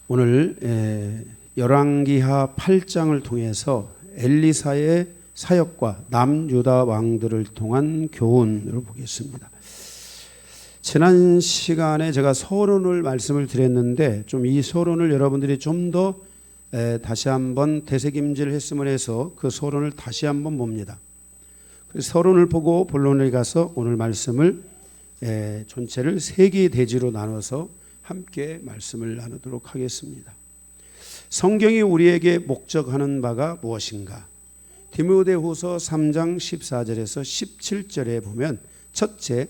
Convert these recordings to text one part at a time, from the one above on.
오늘 열왕기하 8장을 통해서 엘리사의 사역과 남유다 왕들을 통한 교훈을 보겠습니다. 지난 시간에 제가 서론을 말씀을 드렸는데 좀 이 서론을 여러분들이 좀 더 다시 한번 되새김질 했으면 해서 그 서론을 다시 한번 봅니다. 그 서론을 보고 본론에 가서 오늘 말씀을 전체를 세 개의 대지로 나눠서 함께 말씀을 나누도록 하겠습니다. 성경이 우리에게 목적하는 바가 무엇인가? 디모데후서 3장 14절에서 17절에 보면 첫째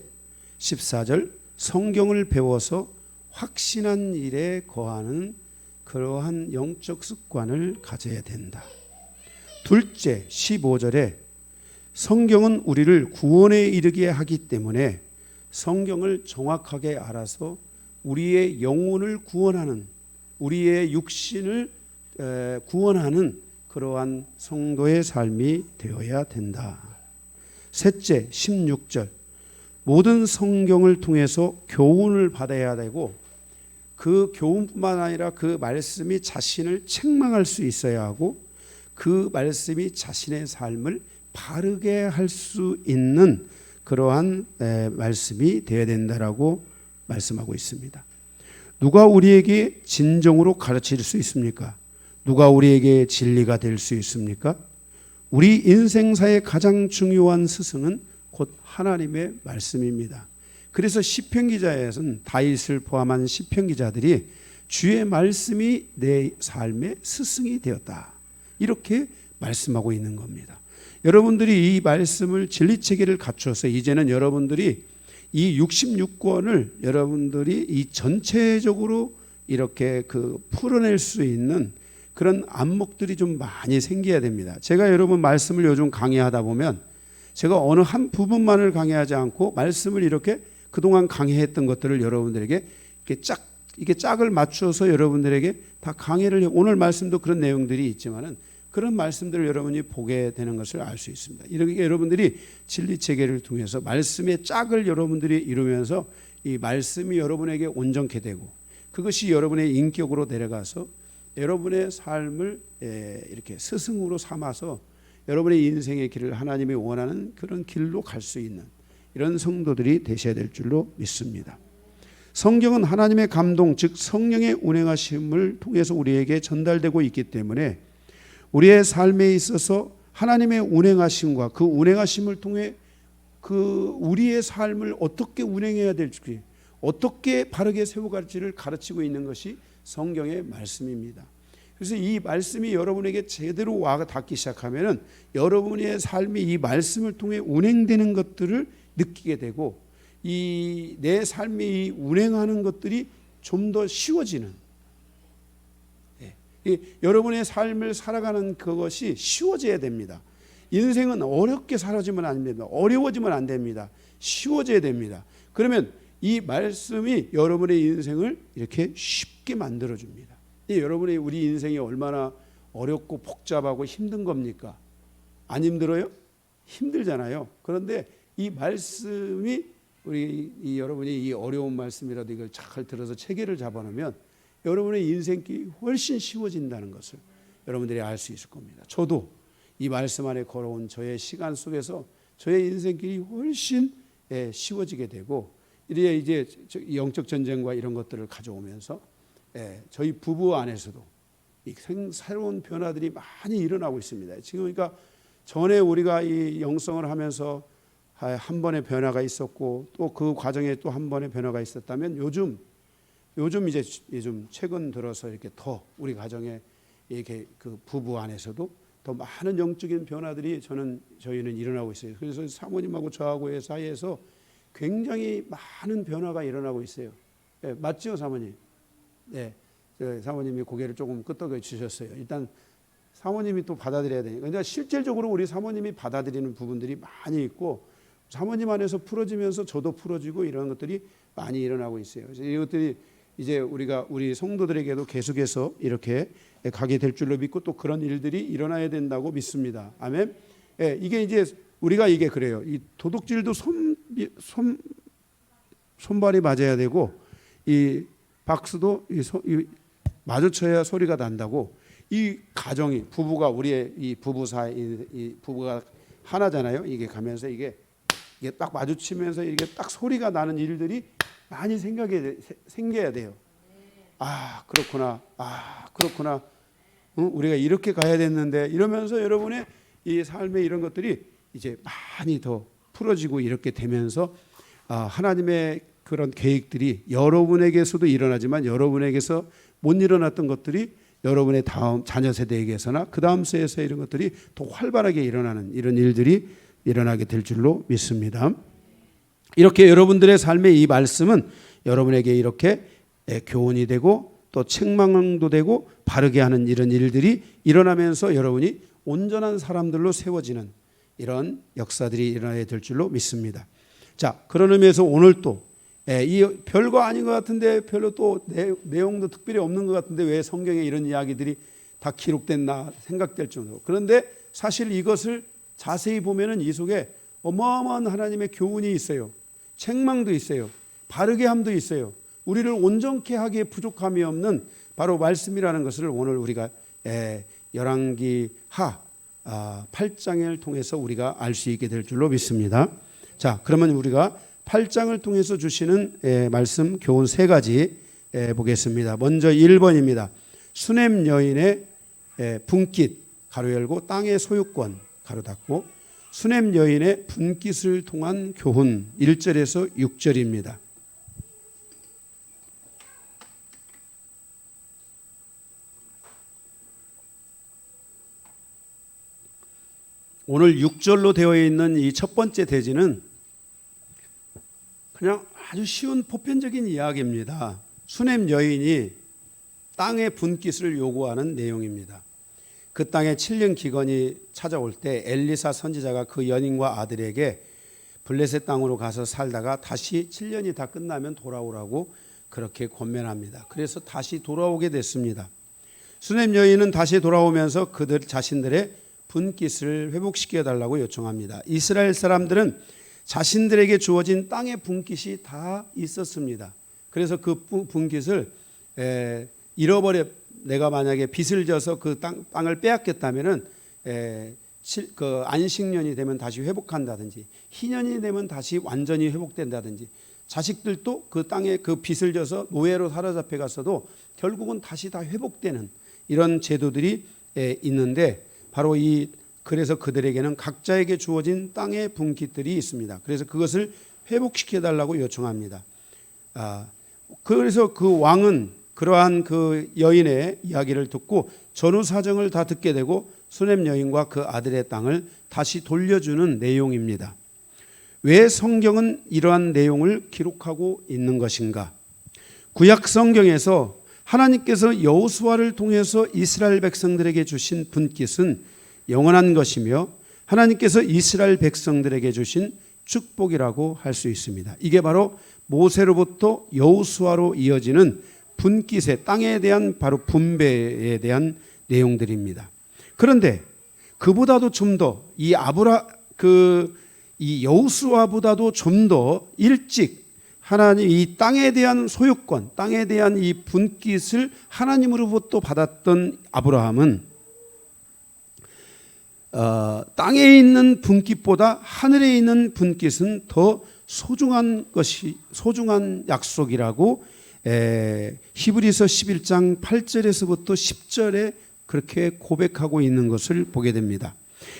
14절 성경을 배워서 확신한 일에 거하는 그러한 영적 습관을 가져야 된다. 둘째 15절에 성경은 우리를 구원에 이르게 하기 때문에 성경을 정확하게 알아서 우리의 영혼을 구원하는, 우리의 육신을 구원하는 그러한 성도의 삶이 되어야 된다. 셋째 16절 모든 성경을 통해서 교훈을 받아야 되고 그 교훈뿐만 아니라 그 말씀이 자신을 책망할 수 있어야 하고 그 말씀이 자신의 삶을 바르게 할 수 있는 그러한 말씀이 되어야 된다라고 말씀하고 있습니다. 누가 우리에게 진정으로 가르칠 수 있습니까? 누가 우리에게 진리가 될 수 있습니까? 우리 인생사의 가장 중요한 스승은 곧 하나님의 말씀입니다. 그래서 시편 기자에서는 다윗을 포함한 시편 기자들이 주의 말씀이 내 삶의 스승이 되었다, 이렇게 말씀하고 있는 겁니다. 여러분들이 이 말씀을 진리체계를 갖춰서 이제는 여러분들이 이 66권을 여러분들이 이 전체적으로 이렇게 풀어낼 수 있는 그런 안목들이 좀 많이 생겨야 됩니다. 제가 여러분 말씀을 요즘 강의하다 보면 제가 어느 한 부분만을 강의하지 않고 말씀을 이렇게 그동안 강의했던 것들을 여러분들에게 이게 짝을 맞춰서 여러분들에게 다 강의를 해. 오늘 말씀도 그런 내용들이 있지만은 그런 말씀들을 여러분이 보게 되는 것을 알 수 있습니다. 이렇게 여러분들이 진리 체계를 통해서 말씀의 짝을 여러분들이 이루면서 이 말씀이 여러분에게 온전케 되고 그것이 여러분의 인격으로 내려가서 여러분의 삶을 이렇게 스승으로 삼아서 여러분의 인생의 길을 하나님이 원하는 그런 길로 갈 수 있는 이런 성도들이 되셔야 될 줄로 믿습니다. 성경은 하나님의 감동, 즉 성령의 운행하심을 통해서 우리에게 전달되고 있기 때문에 우리의 삶에 있어서 하나님의 운행하심과 그 운행하심을 통해 우리의 삶을 어떻게 운행해야 될지, 어떻게 바르게 세워갈지를 가르치고 있는 것이 성경의 말씀입니다. 그래서 이 말씀이 여러분에게 제대로 와 닿기 시작하면은 여러분의 삶이 이 말씀을 통해 운행되는 것들을 느끼게 되고 이 내 삶이 운행하는 것들이 좀 더 쉬워지는, 여러분의 삶을 살아가는 그것이 쉬워져야 됩니다. 인생은 어렵게 살아지면 안 됩니다. 어려워지면 안 됩니다. 쉬워져야 됩니다. 그러면 이 말씀이 여러분의 인생을 이렇게 쉽게 만들어줍니다. 우리 인생이 얼마나 어렵고 복잡하고 힘든 겁니까? 안 힘들어요? 힘들잖아요. 그런데 이 말씀이 여러분이 이 어려운 말씀이라도 이걸 잘 들어서 체계를 잡아놓으면 여러분의 인생길이 훨씬 쉬워진다는 것을 여러분들이 알 수 있을 겁니다. 저도 이 말씀 안에 걸어온 저의 시간 속에서 저의 인생길이 훨씬 쉬워지게 되고 이제 영적 전쟁과 이런 것들을 가져오면서 저희 부부 안에서도 새로운 변화들이 많이 일어나고 있습니다. 지금 그러니까 전에 우리가 이 영성을 하면서 한 번의 변화가 있었고 또 그 과정에 또 한 번의 변화가 있었다면 요즘 최근 들어서 이렇게 더 우리 가정에 이렇게 그 부부 안에서도 더 많은 영적인 변화들이 저희는 일어나고 있어요. 그래서 사모님하고 저하고의 사이에서 굉장히 많은 변화가 일어나고 있어요. 맞죠, 사모님? 네, 사모님이 고개를 조금 끄덕여 주셨어요. 일단 사모님이 또 받아들여야 되니까. 그러니까 실질적으로 우리 사모님이 받아들이는 부분들이 많이 있고 사모님 안에서 풀어지면서 저도 풀어지고 이런 것들이 많이 일어나고 있어요. 그래서 이것들이 이제 우리 성도들에게도 계속해서 이렇게 가게 될 줄로 믿고 또 그런 일들이 일어나야 된다고 믿습니다. 아멘. 이게 이제 우리가 이게 그래요. 이 도둑질도 손발이 맞아야 되고 이 박스도 마주쳐야 소리가 난다고. 이 가정이 부부가 우리의 이 부부 사이 이 부부가 하나잖아요. 이게 가면서 이게 딱 마주치면서 이게 딱 소리가 나는 일들이 많이 생겨야 돼요. 아 그렇구나. 아 그렇구나. 우리가 이렇게 가야 됐는데 이러면서 여러분의 이 삶의 이런 것들이 이제 많이 더 풀어지고 이렇게 되면서 하나님의 그런 계획들이 여러분에게서도 일어나지만 여러분에게서 못 일어났던 것들이 여러분의 다음 자녀 세대에게서나 그 다음 세대에서 이런 것들이 더 활발하게 일어나는 이런 일들이 일어나게 될 줄로 믿습니다. 이렇게 여러분들의 삶의 이 말씀은 여러분에게 이렇게 교훈이 되고 또 책망도 되고 바르게 하는 이런 일들이 일어나면서 여러분이 온전한 사람들로 세워지는 이런 역사들이 일어나야 될 줄로 믿습니다. 자, 그런 의미에서 오늘 또 이 별거 아닌 것 같은데 별로 또 내용도 특별히 없는 것 같은데 왜 성경에 이런 이야기들이 다 기록됐나 생각될 정도로. 그런데 사실 이것을 자세히 보면은 이 속에 어마어마한 하나님의 교훈이 있어요. 책망도 있어요. 바르게 함도 있어요. 우리를 온전케 하기에 부족함이 없는 바로 말씀이라는 것을 오늘 우리가 열왕기하 8장을 통해서 우리가 알 수 있게 될 줄로 믿습니다. 자, 그러면 우리가 8장을 통해서 주시는 말씀 교훈 세 가지 보겠습니다. 먼저 1번입니다. 수넴 여인의 분깃 가로 열고 땅의 소유권 가로 닫고 수넴 여인의 분깃을 통한 교훈 1절에서 6절입니다. 오늘 6절로 되어 있는 이 첫 번째 대지는 그냥 아주 쉬운 보편적인 이야기입니다. 수넴 여인이 땅의 분깃을 요구하는 내용입니다. 그 땅에 7년 기근이 찾아올 때 엘리사 선지자가 그 연인과 아들에게 블레셋 땅으로 가서 살다가 다시 7년이 다 끝나면 돌아오라고 그렇게 권면합니다. 그래서 다시 돌아오게 됐습니다. 수넴 여인은 다시 돌아오면서 그들 자신들의 분깃을 회복시켜 달라고 요청합니다. 이스라엘 사람들은 자신들에게 주어진 땅의 분깃이 다 있었습니다. 그래서 그 분깃을 내가 만약에 빚을 져서 그 땅을 빼앗겼다면은 그 안식년이 되면 다시 회복한다든지 희년이 되면 다시 완전히 회복된다든지 자식들도 그 땅에 그 빚을 져서 노예로 사로잡혀 갔어도 결국은 다시 다 회복되는 이런 제도들이 있는데 바로 그래서 그들에게는 각자에게 주어진 땅의 분깃들이 있습니다. 그래서 그것을 회복시켜 달라고 요청합니다. 그래서 그 왕은 그러한 그 여인의 이야기를 듣고 전후 사정을 다 듣게 되고 수넴 여인과 그 아들의 땅을 다시 돌려주는 내용입니다. 왜 성경은 이러한 내용을 기록하고 있는 것인가? 구약 성경에서 하나님께서 여호수아를 통해서 이스라엘 백성들에게 주신 분깃은 영원한 것이며 하나님께서 이스라엘 백성들에게 주신 축복이라고 할 수 있습니다. 이게 바로 모세로부터 여호수아로 이어지는 분깃의 땅에 대한 바로 분배에 대한 내용들입니다. 그런데 그보다도 좀 더 이 여호수아보다도 좀 더 일찍 하나님 이 땅에 대한 소유권, 땅에 대한 이 분깃을 하나님으로부터 받았던 아브라함은 땅에 있는 분깃보다 하늘에 있는 분깃은 더 소중한 약속이라고 히브리서 11장 8절에서부터 10절에 그렇게 고백하고 있는 것을 보게 됩니다.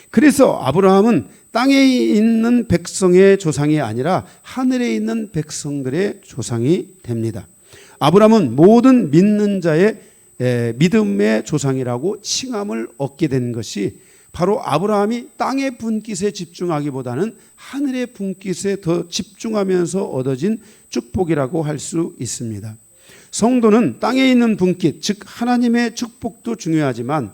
그래서 아브라함은 땅에 있는 백성의 조상이 아니라 하늘에 있는 백성들의 조상이 됩니다. 아브라함은 모든 믿는 자의 믿음의 조상이라고 칭함을 얻게 된 것이 바로 아브라함이 땅의 분깃에 집중하기보다는 하늘의 분깃에 더 집중하면서 얻어진 축복이라고 할 수 있습니다. 성도는 땅에 있는 분깃, 즉 하나님의 축복도 중요하지만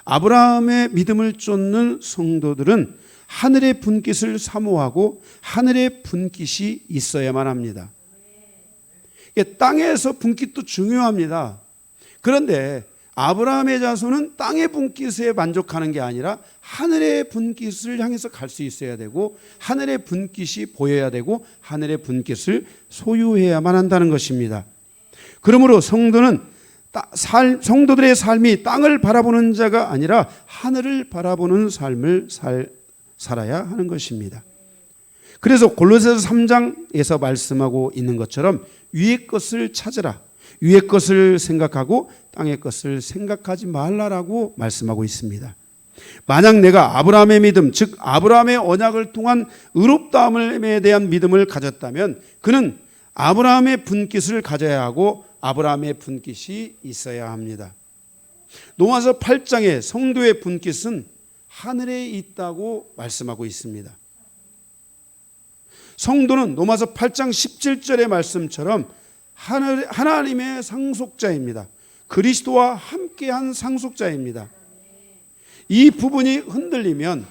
아브라함의 믿음을 쫓는 성도들은 하늘의 분깃을 사모하고 하늘의 분깃이 있어야만 합니다. 땅에서 분깃도 중요합니다. 그런데 아브라함의 자손은 땅의 분깃에 만족하는 게 아니라 하늘의 분깃을 향해서 갈 수 있어야 되고 하늘의 분깃이 보여야 되고 하늘의 분깃을 소유해야만 한다는 것입니다. 그러므로 성도는 성도들의 삶이 땅을 바라보는 자가 아니라 하늘을 바라보는 삶을 살아야 하는 것입니다. 그래서 골로새서 3장에서 말씀하고 있는 것처럼 위의 것을 찾으라. 위의 것을 생각하고 땅의 것을 생각하지 말라라고 말씀하고 있습니다. 만약 내가 아브라함의 믿음, 즉 아브라함의 언약을 통한 의롭다함에 대한 믿음을 가졌다면 그는 아브라함의 분깃을 가져야 하고 아브라함의 분깃이 있어야 합니다. 로마서 8장에 성도의 분깃은 하늘에 있다고 말씀하고 있습니다. 성도는 로마서 8장 17절의 말씀처럼 하나님의 상속자입니다. 그리스도와 함께한 상속자입니다. 이 부분이 흔들리면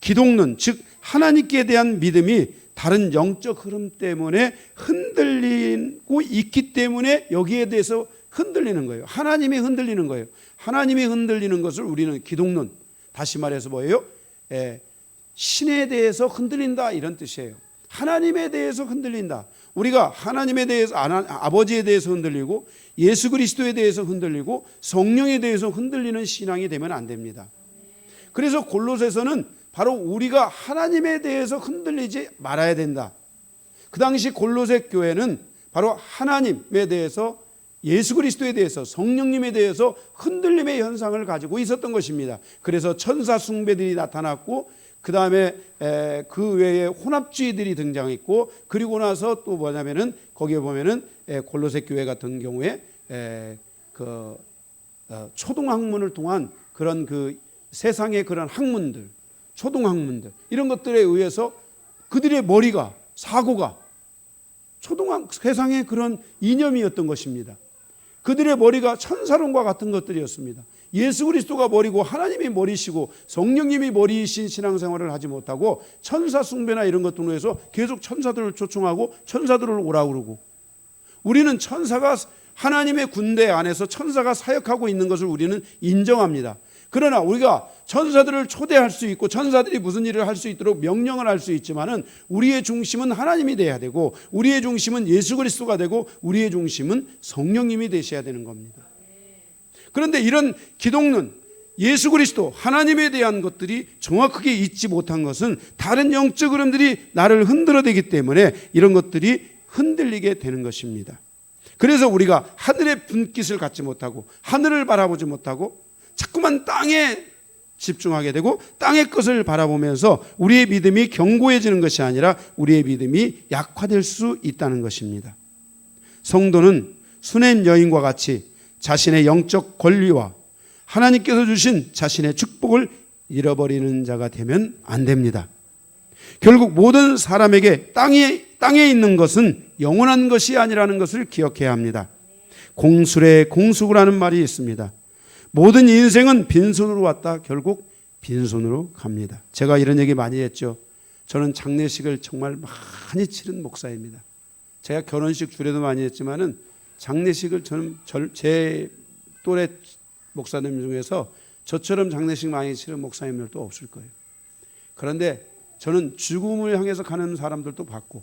기독론, 즉 하나님께 대한 믿음이 다른 영적 흐름 때문에 흔들리고 있기 때문에 여기에 대해서 흔들리는 거예요. 하나님이 흔들리는 거예요. 하나님이 흔들리는 것을 우리는 기독론, 다시 말해서 뭐예요? 신에 대해서 흔들린다 이런 뜻이에요. 하나님에 대해서 흔들린다. 우리가 하나님에 대해서, 아버지에 대해서 흔들리고 예수 그리스도에 대해서 흔들리고 성령에 대해서 흔들리는 신앙이 되면 안 됩니다. 그래서 골로새서는 바로 우리가 하나님에 대해서 흔들리지 말아야 된다. 그 당시 골로새 교회는 바로 하나님에 대해서, 예수 그리스도에 대해서, 성령님에 대해서 흔들림의 현상을 가지고 있었던 것입니다. 그래서 천사 숭배들이 나타났고 그 다음에 그 외에 혼합주의들이 등장했고, 그리고 나서 또 뭐냐면은 거기에 보면은 골로새 교회 같은 경우에 초등학문을 통한 그런 그 세상의 그런 학문들, 초등학문들 이런 것들에 의해서 그들의 머리가, 사고가 세상의 그런 이념이었던 것입니다. 그들의 머리가 천사론과 같은 것들이었습니다. 예수 그리스도가 머리고 하나님이 머리시고 성령님이 머리이신 신앙생활을 하지 못하고 천사 숭배나 이런 것들로 해서 계속 천사들을 초청하고 천사들을 오라고 그러고, 우리는 천사가 하나님의 군대 안에서 천사가 사역하고 있는 것을 우리는 인정합니다. 그러나 우리가 천사들을 초대할 수 있고 천사들이 무슨 일을 할 수 있도록 명령을 할 수 있지만은 우리의 중심은 하나님이 돼야 되고 우리의 중심은 예수 그리스도가 되고 우리의 중심은 성령님이 되셔야 되는 겁니다. 그런데 이런 기독론, 예수 그리스도, 하나님에 대한 것들이 정확하게 잊지 못한 것은 다른 영적 흐름들이 나를 흔들어대기 때문에 이런 것들이 흔들리게 되는 것입니다. 그래서 우리가 하늘의 분깃을 갖지 못하고 하늘을 바라보지 못하고 자꾸만 땅에 집중하게 되고 땅의 것을 바라보면서 우리의 믿음이 견고해지는 것이 아니라 우리의 믿음이 약화될 수 있다는 것입니다. 성도는 수냄 여인과 같이 자신의 영적 권리와 하나님께서 주신 자신의 축복을 잃어버리는 자가 되면 안 됩니다. 결국 모든 사람에게 땅에 있는 것은 영원한 것이 아니라는 것을 기억해야 합니다. 공술에 공수구라는 말이 있습니다. 모든 인생은 빈손으로 왔다 결국 빈손으로 갑니다. 제가 이런 얘기 많이 했죠. 저는 장례식을 정말 많이 치른 목사입니다. 제가 결혼식 주례도 많이 했지만은 장례식을 저는 제 또래 목사님 중에서 저처럼 장례식 많이 치른 목사님들도 없을 거예요. 그런데 저는 죽음을 향해서 가는 사람들도 봤고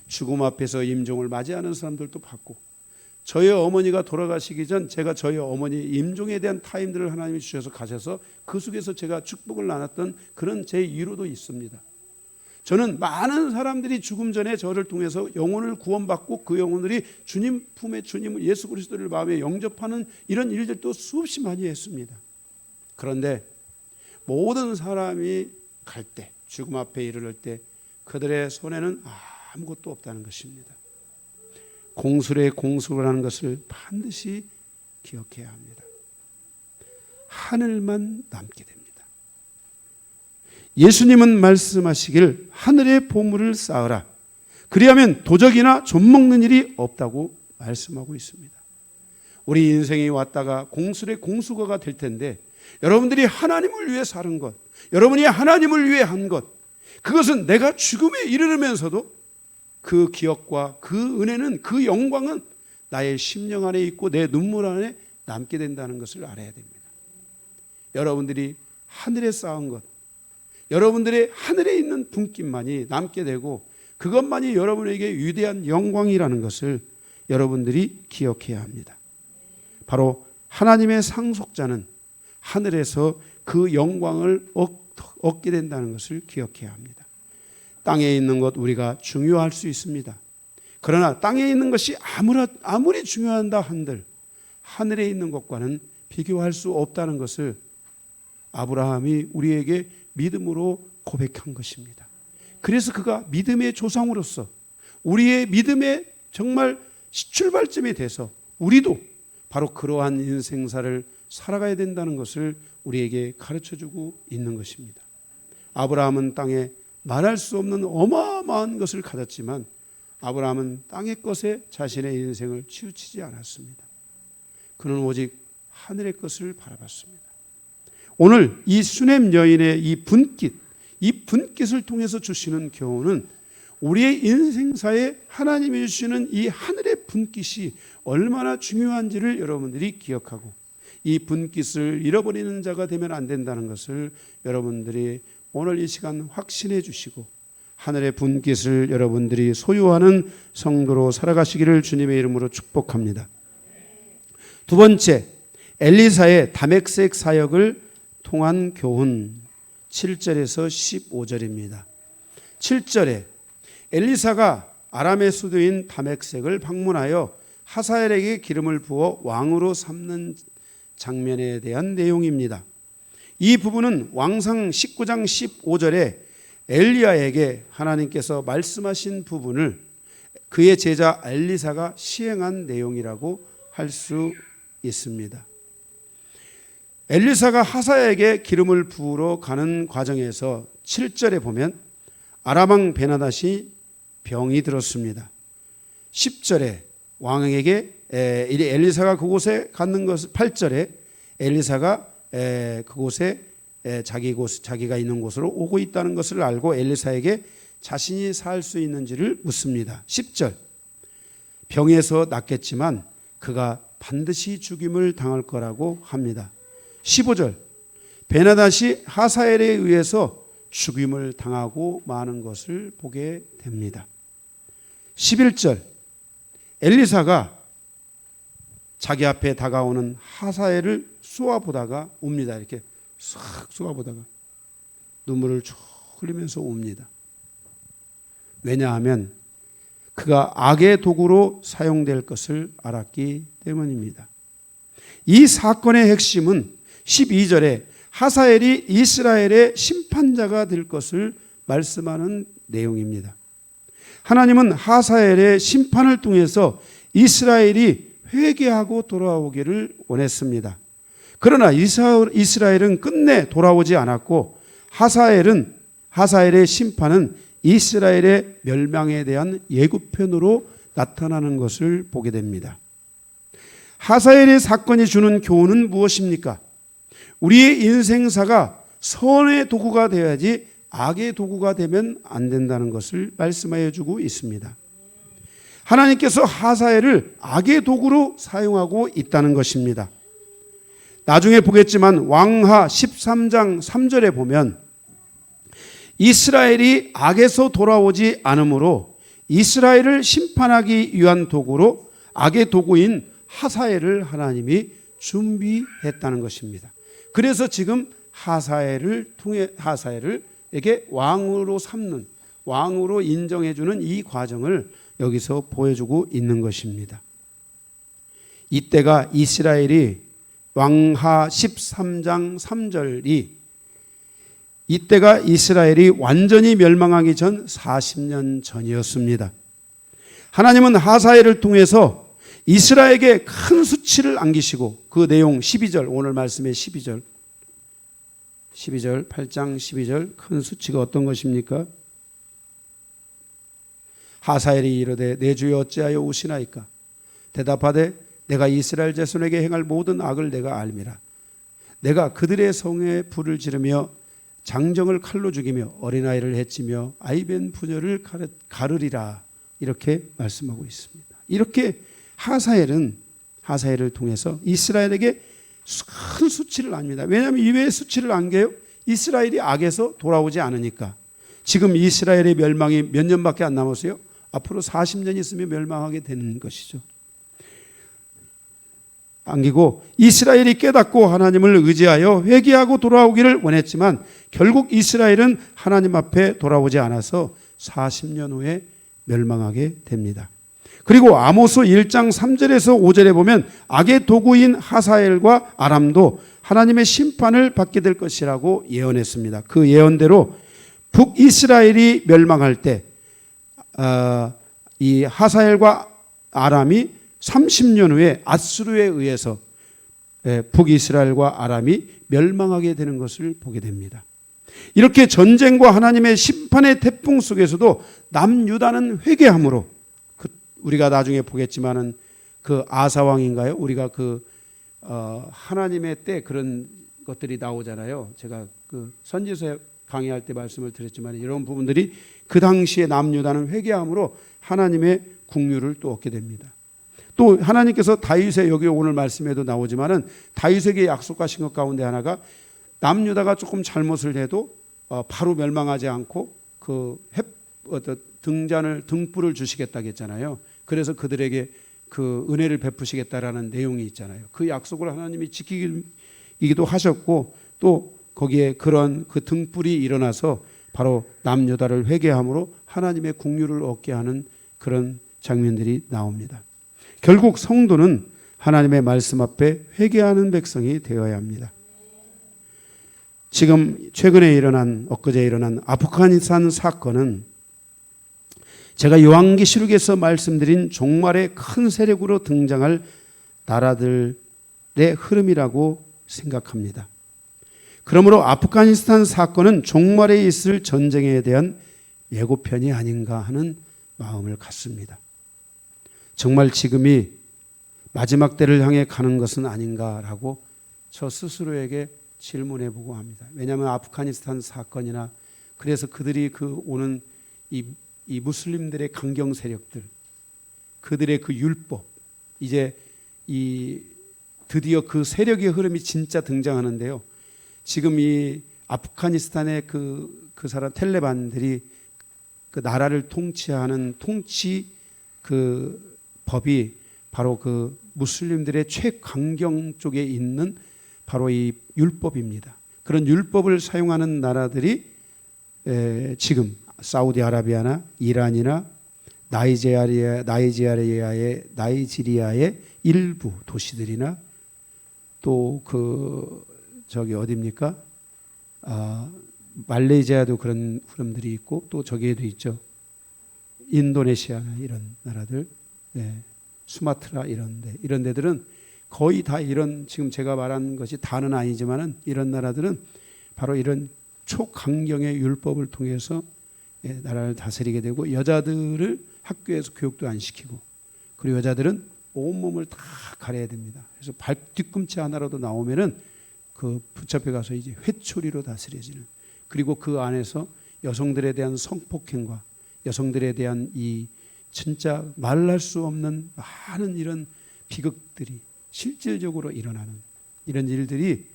죽음 앞에서 임종을 맞이하는 사람들도 봤고, 저희 어머니가 돌아가시기 전 제가 저희 어머니 임종에 대한 타임들을 하나님이 주셔서 가셔서 그 속에서 제가 축복을 나눴던 그런 제 위로도 있습니다. 저는 많은 사람들이 죽음 전에 저를 통해서 영혼을 구원받고 그 영혼들이 주님 품에 주님을, 예수 그리스도를 마음에 영접하는 이런 일들도 수없이 많이 했습니다. 그런데 모든 사람이 갈 때, 죽음 앞에 이르를 때 그들의 손에는 아무것도 없다는 것입니다. 공술의 공수라는 것을 반드시 기억해야 합니다. 하늘만 남게 됩니다. 예수님은 말씀하시길 하늘의 보물을 쌓으라. 그리하면 도적이나 좀먹는 일이 없다고 말씀하고 있습니다. 우리 인생이 왔다가 공술의 공수거가 될 텐데 여러분들이 하나님을 위해 사는 것, 여러분이 하나님을 위해 한 것, 그것은 내가 죽음에 이르면서도 그 기억과 그 은혜는, 그 영광은 나의 심령 안에 있고 내 눈물 안에 남게 된다는 것을 알아야 됩니다. 여러분들이 하늘에 쌓은 것, 여러분들의 하늘에 있는 분깃만이 남게 되고 그것만이 여러분에게 위대한 영광이라는 것을 여러분들이 기억해야 합니다. 바로 하나님의 상속자는 하늘에서 그 영광을 얻게 된다는 것을 기억해야 합니다. 땅에 있는 것 우리가 중요할 수 있습니다. 그러나 땅에 있는 것이 아무리 중요한다 한들 하늘에 있는 것과는 비교할 수 없다는 것을 아브라함이 우리에게 믿음으로 고백한 것입니다. 그래서 그가 믿음의 조상으로서 우리의 믿음의 정말 출발점이 돼서 우리도 바로 그러한 인생사를 살아가야 된다는 것을 우리에게 가르쳐주고 있는 것입니다. 아브라함은 땅에 말할 수 없는 어마어마한 것을 가졌지만 아브라함은 땅의 것에 자신의 인생을 치우치지 않았습니다. 그는 오직 하늘의 것을 바라봤습니다. 오늘 이 수넴 여인의 이 분깃을 통해서 주시는 교훈은 우리의 인생사에 하나님이 주시는 이 하늘의 분깃이 얼마나 중요한지를 여러분들이 기억하고 이 분깃을 잃어버리는 자가 되면 안 된다는 것을 여러분들이 오늘 이 시간 확신해 주시고 하늘의 분깃을 여러분들이 소유하는 성도로 살아가시기를 주님의 이름으로 축복합니다. 두 번째, 엘리사의 다메섹 사역을 통한 교훈 7절에서 15절입니다. 7절에 엘리사가 아람의 수도인 다메섹을 방문하여 하사엘에게 기름을 부어 왕으로 삼는 장면에 대한 내용입니다. 이 부분은 왕상 19장 15절에 엘리야에게 하나님께서 말씀하신 부분을 그의 제자 엘리사가 시행한 내용이라고 할 수 있습니다. 엘리사가 하사야에게 기름을 부으러 가는 과정에서 7절에 보면 아람 왕 베나닷이 병이 들었습니다. 10절에 왕에게 엘리사가 그곳에 갔는 것을 8절에 엘리사가 그곳에 자기가 있는 곳으로 오고 있다는 것을 알고 엘리사에게 자신이 살 수 있는지를 묻습니다. 10절 병에서 낫겠지만 그가 반드시 죽임을 당할 거라고 합니다. 15절 베나닷이 하사엘에 의해서 죽임을 당하고 마는 것을 보게 됩니다. 11절 엘리사가 자기 앞에 다가오는 하사엘을 쏘아보다가 웁니다. 이렇게 싹 쏘아보다가 눈물을 쭉 흘리면서 웁니다. 왜냐하면 그가 악의 도구로 사용될 것을 알았기 때문입니다. 이 사건의 핵심은 12절에 하사엘이 이스라엘의 심판자가 될 것을 말씀하는 내용입니다. 하나님은 하사엘의 심판을 통해서 이스라엘이 회개하고 돌아오기를 원했습니다. 그러나 이스라엘은 끝내 돌아오지 않았고 하사엘의 심판은 이스라엘의 멸망에 대한 예고편으로 나타나는 것을 보게 됩니다. 하사엘의 사건이 주는 교훈은 무엇입니까? 우리의 인생사가 선의 도구가 되어야지 악의 도구가 되면 안 된다는 것을 말씀하여 주고 있습니다. 하나님께서 하사엘을 악의 도구로 사용하고 있다는 것입니다. 나중에 보겠지만 왕하 13장 3절에 보면 이스라엘이 악에서 돌아오지 않으므로 이스라엘을 심판하기 위한 도구로 악의 도구인 하사엘을 하나님이 준비했다는 것입니다. 그래서 지금 하사엘을 통해 하사엘에게 왕으로 삼는 왕으로 인정해주는 이 과정을 여기서 보여주고 있는 것입니다. 이때가 이스라엘이 왕하 13장 3절이 이때가 이스라엘이 완전히 멸망하기 전 40년 전이었습니다. 하나님은 하사엘을 통해서 이스라엘에게 큰 수치를 안기시고 그 내용 12절 오늘 말씀의 12절 8장 12절 큰 수치가 어떤 것입니까? 하사엘이 이르되 내 주여 어찌하여 우시나이까? 대답하되 내가 이스라엘 자손에게 행할 모든 악을 내가 알미라. 내가 그들의 성에 불을 지르며 장정을 칼로 죽이며 어린아이를 해치며 아이벤 부녀를 가르리라. 이렇게 말씀하고 있습니다. 이렇게 하사엘을 통해서 이스라엘에게 큰 수치를 안깁니다. 왜냐하면 왜 수치를 안겨요? 이스라엘이 악에서 돌아오지 않으니까. 지금 이스라엘의 멸망이 몇 년밖에 안 남았어요? 앞으로 40년 있으면 멸망하게 되는 것이죠. 안기고 이스라엘이 깨닫고 하나님을 의지하여 회개하고 돌아오기를 원했지만 결국 이스라엘은 하나님 앞에 돌아오지 않아서 40년 후에 멸망하게 됩니다. 그리고 아모스 1장 3절에서 5절에 보면 악의 도구인 하사엘과 아람도 하나님의 심판을 받게 될 것이라고 예언했습니다. 그 예언대로 북이스라엘이 멸망할 때 이 하사엘과 아람이 30년 후에 아수르에 의해서 북이스라엘과 아람이 멸망하게 되는 것을 보게 됩니다. 이렇게 전쟁과 하나님의 심판의 태풍 속에서도 남유다는 회개함으로 우리가 나중에 보겠지만은 그 아사왕인가요? 우리가 하나님의 때 그런 것들이 나오잖아요. 제가 그 선지서 강의할 때 말씀을 드렸지만 이런 부분들이 그 당시에 남유다는 회개함으로 하나님의 국류를 또 얻게 됩니다. 또 하나님께서 다윗의 여기 오늘 말씀에도 나오지만은 다윗에게 약속하신 것 가운데 하나가 남유다가 조금 잘못을 해도 바로 멸망하지 않고 등불을 주시겠다고 했잖아요. 그래서 그들에게 그 은혜를 베푸시겠다라는 내용이 있잖아요. 그 약속을 하나님이 지키기도 하셨고 또 거기에 그런 그 등불이 일어나서 바로 남유다를 회개함으로 하나님의 국류를 얻게 하는 그런 장면들이 나옵니다. 결국 성도는 하나님의 말씀 앞에 회개하는 백성이 되어야 합니다. 지금 최근에 엊그제 일어난 아프가니스탄 사건은 제가 요한계시록에서 말씀드린 종말의 큰 세력으로 등장할 나라들의 흐름이라고 생각합니다. 그러므로 아프가니스탄 사건은 종말에 있을 전쟁에 대한 예고편이 아닌가 하는 마음을 갖습니다. 정말 지금이 마지막 때를 향해 가는 것은 아닌가라고 저 스스로에게 질문해 보고 합니다. 왜냐하면 아프가니스탄 사건이나 그래서 그들이 오는 이 무슬림들의 강경 세력들, 그들의 그 율법, 이제 드디어 그 세력의 흐름이 진짜 등장하는데요. 지금 이 아프가니스탄의 그 사람 텔레반들이 그 나라를 통치하는 통치 그 법이 바로 그 무슬림들의 최강경 쪽에 있는 바로 이 율법입니다. 그런 율법을 사용하는 나라들이 지금 사우디아라비아나 이란이나 나이지리아의 일부 도시들이나 또 어디입니까? 말레이시아도 그런 흐름들이 있고 또 저기에도 있죠. 인도네시아나 이런 나라들, 수마트라 이런 데들은 거의 다 이런 지금 제가 말한 것이 다는 아니지만은 이런 나라들은 바로 이런 초강경의 율법을 통해서 나라를 다스리게 되고 여자들을 학교에서 교육도 안 시키고 그리고 여자들은 온몸을 다 가려야 됩니다. 그래서 뒤꿈치 하나라도 나오면은 그 붙잡혀 가서 이제 회초리로 다스려지는 그리고 그 안에서 여성들에 대한 성폭행과 여성들에 대한 이 진짜 말할 수 없는 많은 이런 비극들이 실질적으로 일어나는 이런 일들이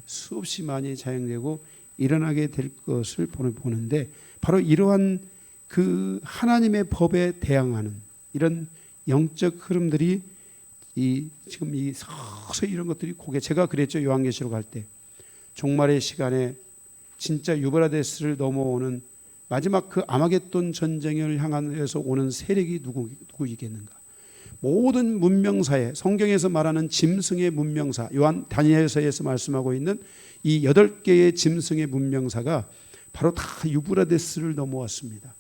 수없이 많이 자행되고 일어나게 될 것을 보는데 바로 이러한 그 하나님의 법에 대항하는 이런 영적 흐름들이 지금 서서히 이런 것들이 제가 그랬죠. 요한계시록 할 때 종말의 시간에 진짜 유브라데스를 넘어오는 마지막 그 아마겟돈 전쟁을 향해서 오는 세력이 누구이겠는가? 모든 문명사에 성경에서 말하는 짐승의 문명사 다니엘서에서 말씀하고 있는 이 8개의 짐승의 문명사가 바로 다 유브라데스를 넘어왔습니다.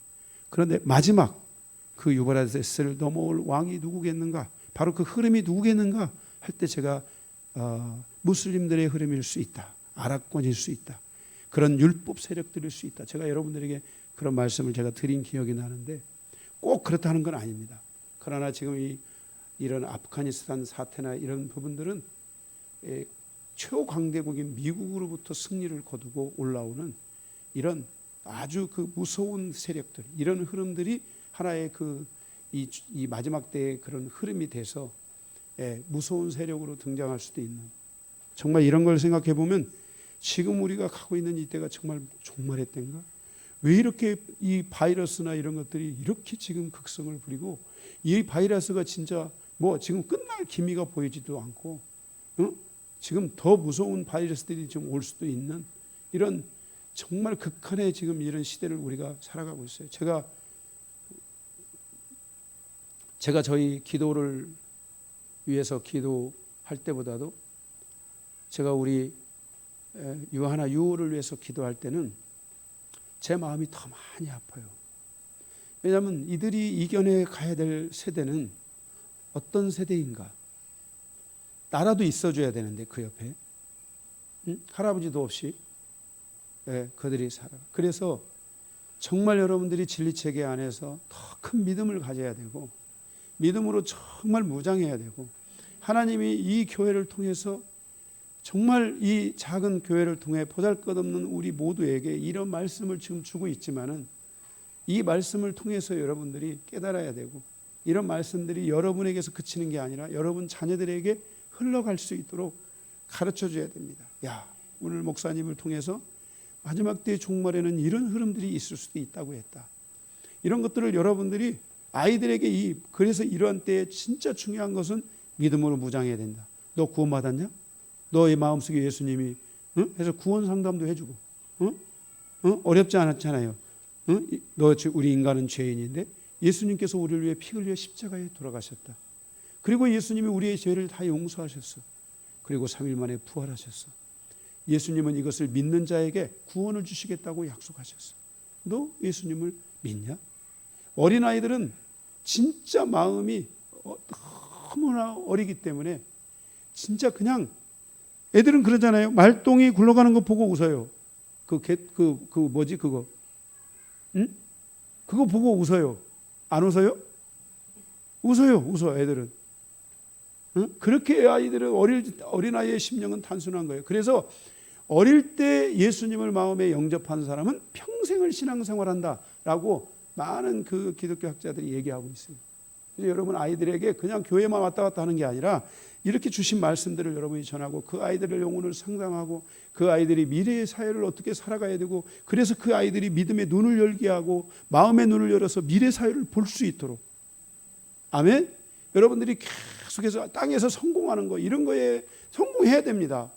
그런데 마지막 그 유브라데스를 넘어올 왕이 누구겠는가? 바로 그 흐름이 누구겠는가? 할 때 제가 무슬림들의 흐름일 수 있다. 아랍권일 수 있다. 그런 율법 세력들일 수 있다. 제가 여러분들에게 그런 말씀을 제가 드린 기억이 나는데 꼭 그렇다는 건 아닙니다. 그러나 지금 이런 아프가니스탄 사태나 이런 부분들은 최강대국인 미국으로부터 승리를 거두고 올라오는 이런 아주 그 무서운 세력들, 이런 흐름들이 하나의 이 마지막 때의 그런 흐름이 돼서 무서운 세력으로 등장할 수도 있는 정말 이런 걸 생각해 보면 지금 우리가 가고 있는 이때가 정말 종말의 때인가? 왜 이렇게 이 바이러스나 이런 것들이 이렇게 지금 극성을 부리고 이 바이러스가 진짜 뭐 지금 끝날 기미가 보이지도 않고, 지금 더 무서운 바이러스들이 좀 올 수도 있는 이런 정말 극한의 지금 이런 시대를 우리가 살아가고 있어요. 제가 저희 기도를 위해서 기도할 때보다도 제가 우리 유하나 유호를 위해서 기도할 때는 제 마음이 더 많이 아파요. 왜냐하면 이들이 이겨내 가야 될 세대는 어떤 세대인가? 나라도 있어줘야 되는데 그 옆에 할아버지도 없이 그들이 살아. 그래서 정말 여러분들이 진리체계 안에서 더 큰 믿음을 가져야 되고 믿음으로 정말 무장해야 되고 하나님이 이 교회를 통해서 정말 이 작은 교회를 통해 보잘것없는 우리 모두에게 이런 말씀을 지금 주고 있지만은 이 말씀을 통해서 여러분들이 깨달아야 되고 이런 말씀들이 여러분에게서 그치는 게 아니라 여러분 자녀들에게 흘러갈 수 있도록 가르쳐 줘야 됩니다. 오늘 목사님을 통해서 마지막 때의 종말에는 이런 흐름들이 있을 수도 있다고 했다. 이런 것들을 여러분들이 아이들에게 그래서 이러한 때에 진짜 중요한 것은 믿음으로 무장해야 된다. 너 구원받았냐? 너의 마음속에 예수님이 해서 구원 상담도 해주고 어렵지 않았잖아요. 우리 인간은 죄인인데 예수님께서 우리를 위해 피 흘려 십자가에 돌아가셨다. 그리고 예수님이 우리의 죄를 다 용서하셨어. 그리고 3일 만에 부활하셨어. 예수님은 이것을 믿는 자에게 구원을 주시겠다고 약속하셨어. 너 예수님을 믿냐? 어린아이들은 진짜 마음이 너무나 어리기 때문에 진짜 그냥 애들은 그러잖아요. 말똥이 굴러가는 거 보고 웃어요. 뭐지 그거? 그거 보고 웃어요. 안 웃어요? 웃어 애들은. 그렇게 아이들은 어린아이의 심령은 단순한 거예요. 그래서 어릴 때 예수님을 마음에 영접한 사람은 평생을 신앙생활한다라고 많은 그 기독교 학자들이 얘기하고 있어요. 그래서 여러분 아이들에게 그냥 교회만 왔다 갔다 하는 게 아니라 이렇게 주신 말씀들을 여러분이 전하고 그 아이들의 영혼을 상담하고 그 아이들이 미래의 사회를 어떻게 살아가야 되고 그래서 그 아이들이 믿음의 눈을 열게 하고 마음의 눈을 열어서 미래 사회를 볼 수 있도록 아멘? 여러분들이 계속해서 땅에서 성공하는 거 이런 거에 성공해야 됩니다.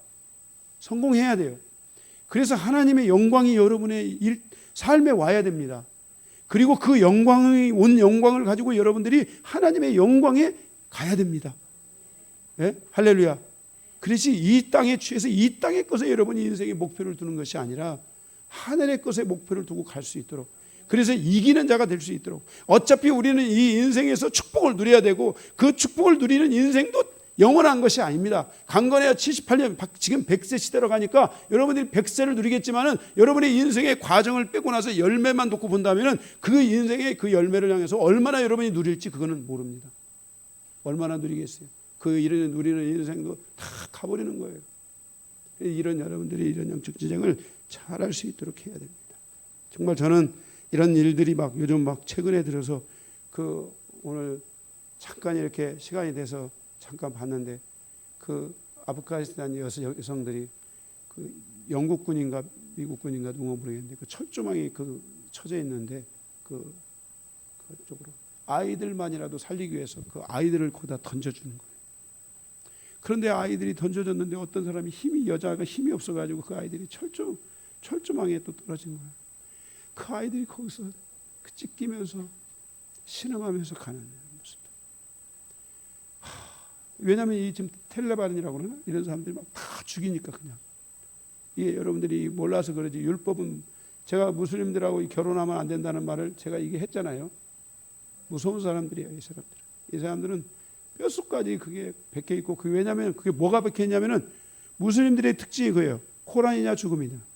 성공해야 돼요. 그래서 하나님의 영광이 여러분의 삶에 와야 됩니다. 그리고 그 온 영광을 가지고 여러분들이 하나님의 영광에 가야 됩니다. 네? 할렐루야. 그래서 이 땅에 취해서 이 땅의 것에 여러분이 인생의 목표를 두는 것이 아니라 하늘의 것에 목표를 두고 갈 수 있도록 그래서 이기는 자가 될 수 있도록 어차피 우리는 이 인생에서 축복을 누려야 되고 그 축복을 누리는 인생도 영원한 것이 아닙니다. 강건해야 78년 지금 100세 시대로 가니까 여러분들이 100세를 누리겠지만은 여러분의 인생의 과정을 빼고 나서 열매만 놓고 본다면은 그 인생의 그 열매를 향해서 얼마나 여러분이 누릴지 그거는 모릅니다. 얼마나 누리겠어요. 그 누리는 인생도 다 가버리는 거예요. 이런 여러분들이 이런 영적 지쟁을 잘할 수 있도록 해야 됩니다. 정말 저는 이런 일들이 막 요즘 막 최근에 들어서 오늘 잠깐 이렇게 시간이 돼서 잠깐 봤는데 그 아프가니스탄 여성들이 그 영국군인가 미국군인가 누가 모르겠는데 그 철조망이 쳐져 있는데 그쪽으로 아이들만이라도 살리기 위해서 그 아이들을 거기다 던져주는 거예요. 그런데 아이들이 던져졌는데 어떤 사람이 여자가 힘이 없어가지고 그 아이들이 철조망에 또 떨어진 거예요. 그 아이들이 거기서 찢기면서 신음하면서 가는 모습. 왜냐하면 이 지금 텔레반이라고 그러나 이런 사람들이 막 다 죽이니까 그냥. 이게 여러분들이 몰라서 그러지 율법은 제가 무슬림들하고 결혼하면 안 된다는 말을 제가 이게 했잖아요. 무서운 사람들이에요, 이 사람들은. 이 사람들은 뼛속까지 그게 박혀 있고 왜냐하면 그게 뭐가 박혀 있냐면은 무슬림들의 특징이 그예요. 코란이냐 죽음이냐.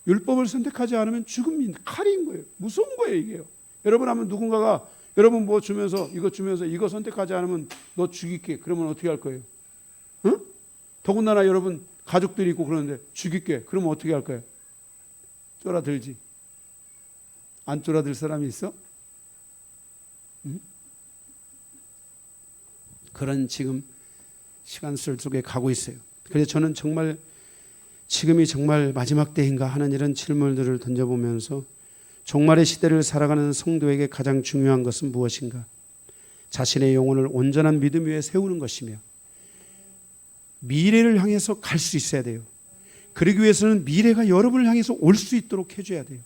율법을 선택하지 않으면 죽음이 칼인 거예요. 무서운 거예요, 이게요. 여러분 하면 누군가가 여러분 뭐 주면서 이거 선택하지 않으면 너 죽일게. 그러면 어떻게 할 거예요? 응? 더군다나 여러분 가족들이 있고 그러는데 죽일게. 그러면 어떻게 할 거예요? 쫄아들지. 안 쫄아들 사람이 있어? 응? 그런 지금 시간술 속에 가고 있어요. 그래서 저는 정말 지금이 정말 마지막 때인가 하는 이런 질문들을 던져보면서 종말의 시대를 살아가는 성도에게 가장 중요한 것은 무엇인가? 자신의 영혼을 온전한 믿음 위에 세우는 것이며 미래를 향해서 갈 수 있어야 돼요. 그러기 위해서는 미래가 여러분을 향해서 올 수 있도록 해줘야 돼요.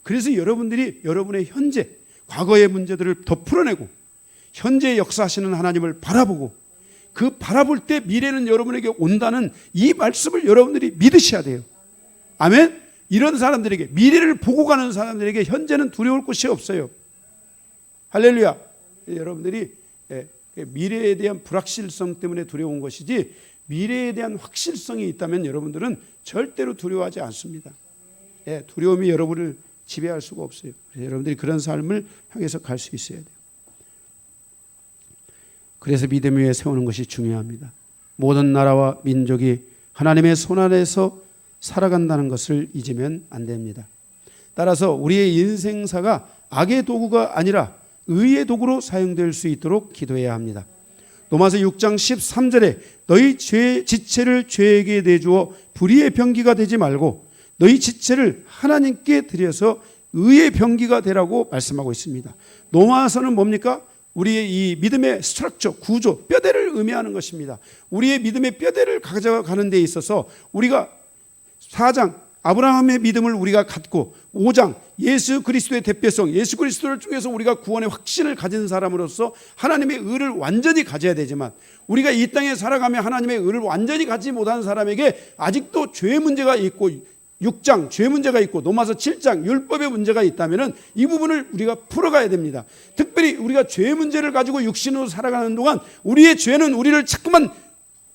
그래서 여러분들이 여러분의 현재, 과거의 문제들을 더 풀어내고 현재 역사하시는 하나님을 바라보고 그 바라볼 때 미래는 여러분에게 온다는 이 말씀을 여러분들이 믿으셔야 돼요. 아멘? 이런 사람들에게, 미래를 보고 가는 사람들에게 현재는 두려울 것이 없어요. 할렐루야. 여러분들이 미래에 대한 불확실성 때문에 두려운 것이지 미래에 대한 확실성이 있다면 여러분들은 절대로 두려워하지 않습니다. 두려움이 여러분을 지배할 수가 없어요. 그래서 여러분들이 그런 삶을 향해서 갈 수 있어야 돼요. 그래서 믿음 위에 세우는 것이 중요합니다. 모든 나라와 민족이 하나님의 손 아래에서 살아간다는 것을 잊으면 안 됩니다. 따라서 우리의 인생사가 악의 도구가 아니라 의의 도구로 사용될 수 있도록 기도해야 합니다. 로마서 6장 13절에 너희 지체를 죄에게 내주어 불의의 병기가 되지 말고 너희 지체를 하나님께 드려서 의의 병기가 되라고 말씀하고 있습니다. 로마서는 뭡니까? 우리의 이 믿음의 스트럭처, 구조, 뼈대를 의미하는 것입니다. 우리의 믿음의 뼈대를 가져가는 데 있어서 우리가 4장 아브라함의 믿음을 우리가 갖고 5장 예수 그리스도의 대표성, 예수 그리스도를 통해서 우리가 구원의 확신을 가진 사람으로서 하나님의 의를 완전히 가져야 되지만 우리가 이 땅에 살아가며 하나님의 의를 완전히 갖지 못한 사람에게 아직도 죄의 문제가 있고 6장 죄 문제가 있고 로마서 7장 율법의 문제가 있다면 이 부분을 우리가 풀어가야 됩니다. 특별히 우리가 죄의 문제를 가지고 육신으로 살아가는 동안 우리의 죄는 우리를 자꾸만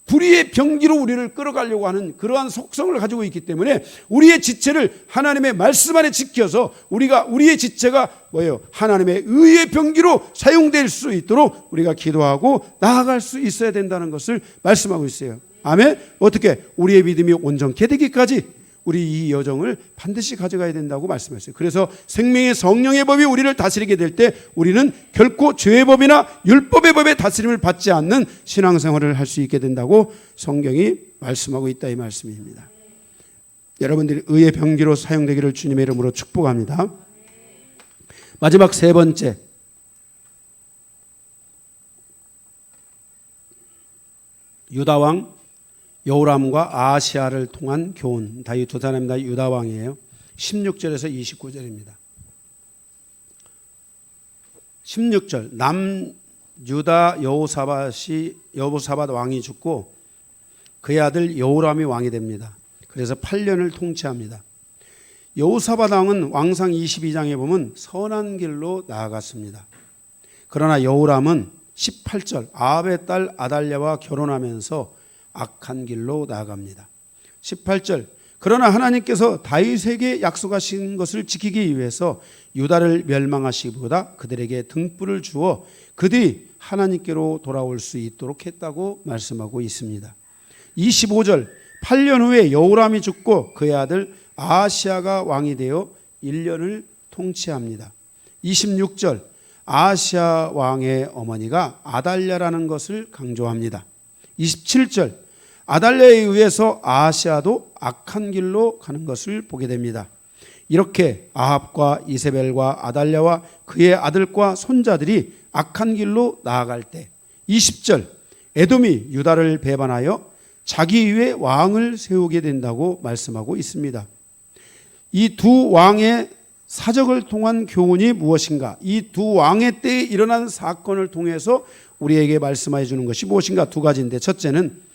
불의의 병기로 우리를 끌어가려고 하는 그러한 속성을 가지고 있기 때문에 우리의 지체를 하나님의 말씀 안에 지켜서 우리의 지체가 뭐예요? 하나님의 의의 병기로 사용될 수 있도록 우리가 기도하고 나아갈 수 있어야 된다는 것을 말씀하고 있어요. 아멘. 어떻게? 우리의 믿음이 온전케 되기까지 우리 이 여정을 반드시 가져가야 된다고 말씀하셨어요. 그래서 생명의 성령의 법이 우리를 다스리게 될 때 우리는 결코 죄의 법이나 율법의 법에 다스림을 받지 않는 신앙생활을 할 수 있게 된다고 성경이 말씀하고 있다 이 말씀입니다. 여러분들이 의의 병기로 사용되기를 주님의 이름으로 축복합니다. 마지막 세 번째, 유다왕 여호람과 아하시아를 통한 교훈. 다윗 두 사람이 다 유다왕이에요. 16절에서 29절입니다. 16절 남유다 여호사밧 왕이 죽고 그의 아들 여호람이 왕이 됩니다. 그래서 8년을 통치합니다. 여호사밧 왕은 왕상 22장에 보면 선한 길로 나아갔습니다. 그러나 여호람은 18절 아합의 딸 아달랴와 결혼하면서 악한 길로 나아갑니다. 18절 그러나 하나님께서 다윗에게 약속하신 것을 지키기 위해서 유다를 멸망하시기보다 그들에게 등불을 주어 그들이 하나님께로 돌아올 수 있도록 했다고 말씀하고 있습니다. 25절 8년 후에 여호람이 죽고 그의 아들 아하시아가 왕이 되어 1년을 통치합니다. 26절 아하시아 왕의 어머니가 아달랴라는 것을 강조합니다. 27절 아달랴에 의해서 아하시아도 악한 길로 가는 것을 보게 됩니다. 이렇게 아합과 이세벨과 아달랴와 그의 아들과 손자들이 악한 길로 나아갈 때 20절 에돔이 유다를 배반하여 자기 위에 왕을 세우게 된다고 말씀하고 있습니다. 이 두 왕의 사적을 통한 교훈이 무엇인가? 이 두 왕의 때에 일어난 사건을 통해서 우리에게 말씀해 주는 것이 무엇인가? 두 가지인데 첫째는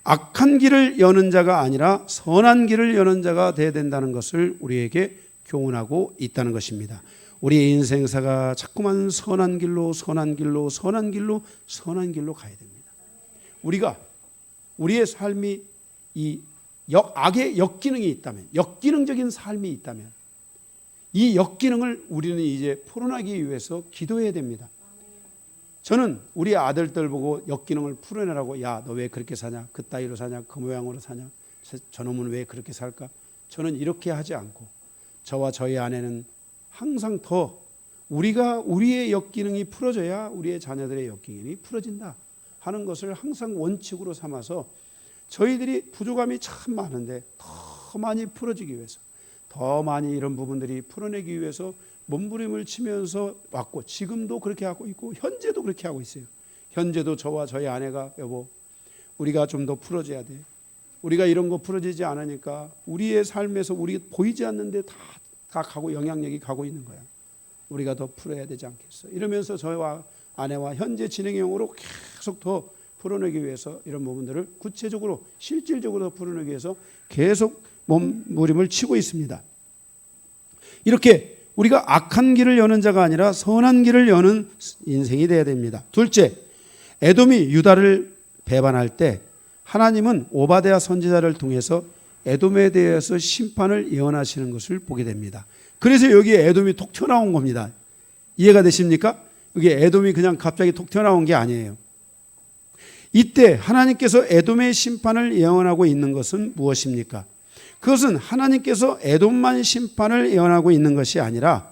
악한 길을 여는 자가 아니라 선한 길을 여는 자가 되어야 된다는 것을 우리에게 교훈하고 있다는 것입니다. 우리의 인생사가 자꾸만 선한 길로 가야 됩니다. 우리가 우리의 삶이 이 악의 역기능이 있다면, 역기능적인 삶이 있다면 이 역기능을 우리는 이제 풀어나기 위해서 기도해야 됩니다. 저는 우리 아들들 보고 역기능을 풀어내라고 야, 너 왜 그렇게 사냐? 그 따위로 사냐? 그 모양으로 사냐? 저놈은 왜 그렇게 살까? 저는 이렇게 하지 않고 저와 저희 아내는 항상 더 우리의 역기능이 풀어져야 우리의 자녀들의 역기능이 풀어진다 하는 것을 항상 원칙으로 삼아서 저희들이 부족함이 참 많은데 더 많이 풀어지기 위해서 더 많이 이런 부분들이 풀어내기 위해서 몸부림을 치면서 왔고 지금도 그렇게 하고 있고 현재도 그렇게 하고 있어요. 현재도 저와 저희 아내가 여보 우리가 좀 더 풀어져야 돼. 우리가 이런 거 풀어지지 않으니까 우리의 삶에서 우리 보이지 않는데 다 가고 영향력이 가고 있는 거야. 우리가 더 풀어야 되지 않겠어. 이러면서 저와 아내와 현재 진행형으로 계속 더 풀어내기 위해서 이런 부분들을 구체적으로 실질적으로 풀어내기 위해서 계속 몸부림을 치고 있습니다. 이렇게 우리가 악한 길을 여는 자가 아니라 선한 길을 여는 인생이 되어야 됩니다. 둘째, 에돔이 유다를 배반할 때 하나님은 오바댜 선지자를 통해서 에돔에 대해서 심판을 예언하시는 것을 보게 됩니다. 그래서 여기에 에돔이 톡 튀어나온 겁니다. 이해가 되십니까? 이게 에돔이 그냥 갑자기 톡 튀어나온 게 아니에요. 이때 하나님께서 에돔의 심판을 예언하고 있는 것은 무엇입니까? 그것은 하나님께서 에돔만 심판을 예언하고 있는 것이 아니라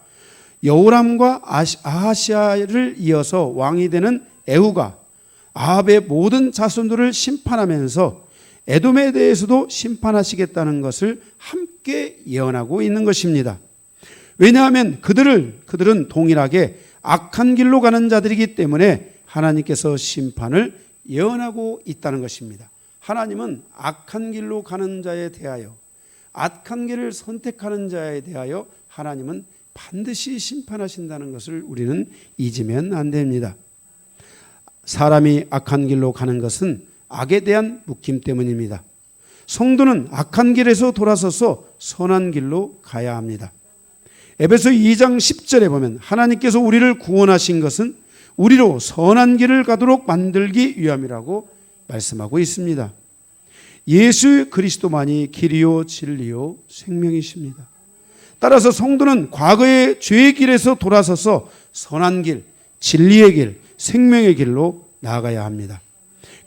여호람과 아하시아를 이어서 왕이 되는 에후가 아합의 모든 자손들을 심판하면서 에돔에 대해서도 심판하시겠다는 것을 함께 예언하고 있는 것입니다. 왜냐하면 그들은 동일하게 악한 길로 가는 자들이기 때문에 하나님께서 심판을 예언하고 있다는 것입니다. 하나님은 악한 길로 가는 자에 대하여 악한 길을 선택하는 자에 대하여 하나님은 반드시 심판하신다는 것을 우리는 잊으면 안 됩니다. 사람이 악한 길로 가는 것은 악에 대한 묶임 때문입니다. 성도는 악한 길에서 돌아서서 선한 길로 가야 합니다. 에베소 2장 10절에 보면 하나님께서 우리를 구원하신 것은 우리로 선한 길을 가도록 만들기 위함이라고 말씀하고 있습니다. 예수 그리스도만이 길이요 진리요 생명이십니다. 따라서 성도는 과거의 죄의 길에서 돌아서서 선한 길, 진리의 길, 생명의 길로 나아가야 합니다.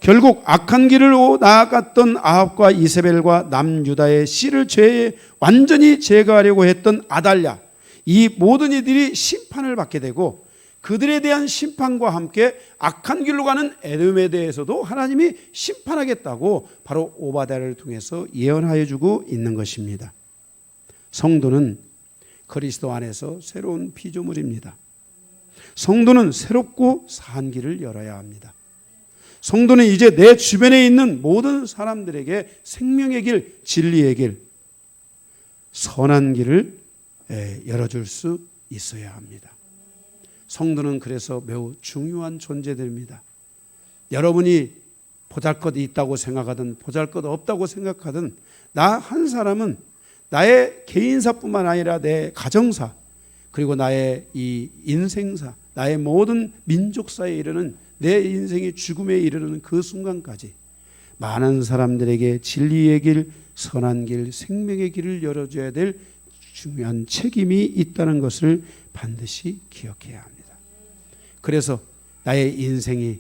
결국 악한 길을 나아갔던 아합과 이세벨과 남유다의 씨를 죄에 완전히 제거하려고 했던 아달랴, 이 모든 이들이 심판을 받게 되고 그들에 대한 심판과 함께 악한 길로 가는 에돔에 대해서도 하나님이 심판하겠다고 바로 오바댜를 통해서 예언하여 주고 있는 것입니다. 성도는 그리스도 안에서 새로운 피조물입니다. 성도는 새롭고 산 길을 열어야 합니다. 성도는 이제 내 주변에 있는 모든 사람들에게 생명의 길, 진리의 길, 선한 길을 열어줄 수 있어야 합니다. 성도는 그래서 매우 중요한 존재들입니다. 여러분이 보잘것이 있다고 생각하든 보잘것 없다고 생각하든 나 한 사람은 나의 개인사뿐만 아니라 내 가정사 그리고 나의 이 인생사 나의 모든 민족사에 이르는 내 인생의 죽음에 이르는 그 순간까지 많은 사람들에게 진리의 길, 선한 길, 생명의 길을 열어줘야 될 중요한 책임이 있다는 것을 반드시 기억해야 합니다. 그래서 나의 인생이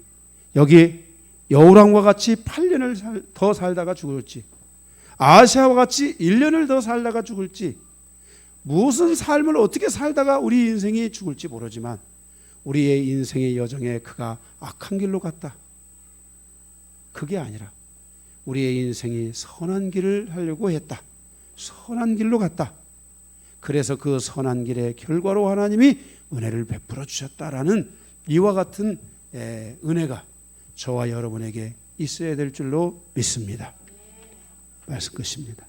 여기 여호람과 같이 8년을 더 살다가 죽을지 아하시아와 같이 1년을 더 살다가 죽을지 무슨 삶을 어떻게 살다가 우리 인생이 죽을지 모르지만 우리의 인생의 여정에 그가 악한 길로 갔다. 그게 아니라 우리의 인생이 선한 길을 하려고 했다. 선한 길로 갔다. 그래서 그 선한 길의 결과로 하나님이 은혜를 베풀어 주셨다라는 이와 같은 은혜가 저와 여러분에게 있어야 될 줄로 믿습니다. 말씀 끝입니다.